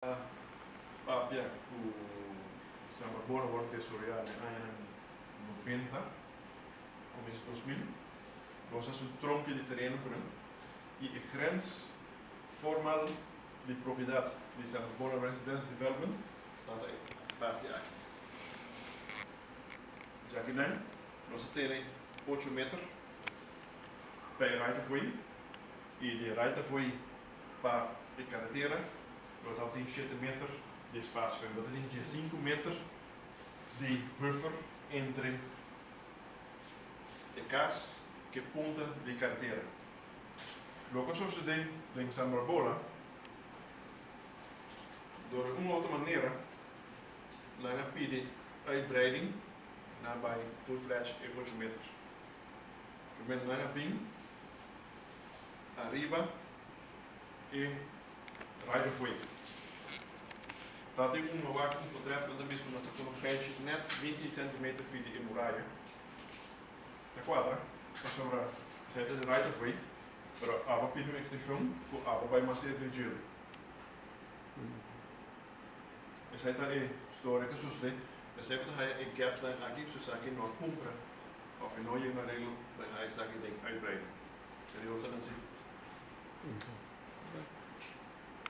Papia, o Samarbona wordt tesourier in anos 90, começo 2000. Nós temos um tronco de terreno e a grens formal de propriedade de Samarbona Residence Development está aí, parte aqui. Já que não, nós temos 8 metros para a right of way e de right of way para a carretera. Nós temos 7 metros de espaço, nós temos 5 metros de buffer entre a casa e a ponta de carretera. O que sucede em Samarbona, de uma outra maneira, nós pedimos uitbreiding naar bij full-fledged 8 metros. Primeiro nós pedimos arriba e right of way. Tá tem uma vaca com portreto da mesma nós temos um peixe net 20 cm de muralha. Tá quadra, tá sobre saída de right of way, pero aba pediu extension, com aba vai mais ser de gelo. Essa é história que sucede. Mas sempre ga je in gaps dan ga ik zo zaken nog compra. Of in nooit naar regel, dan ga ik zaken denk uitbreiden. En die wordt dan zien.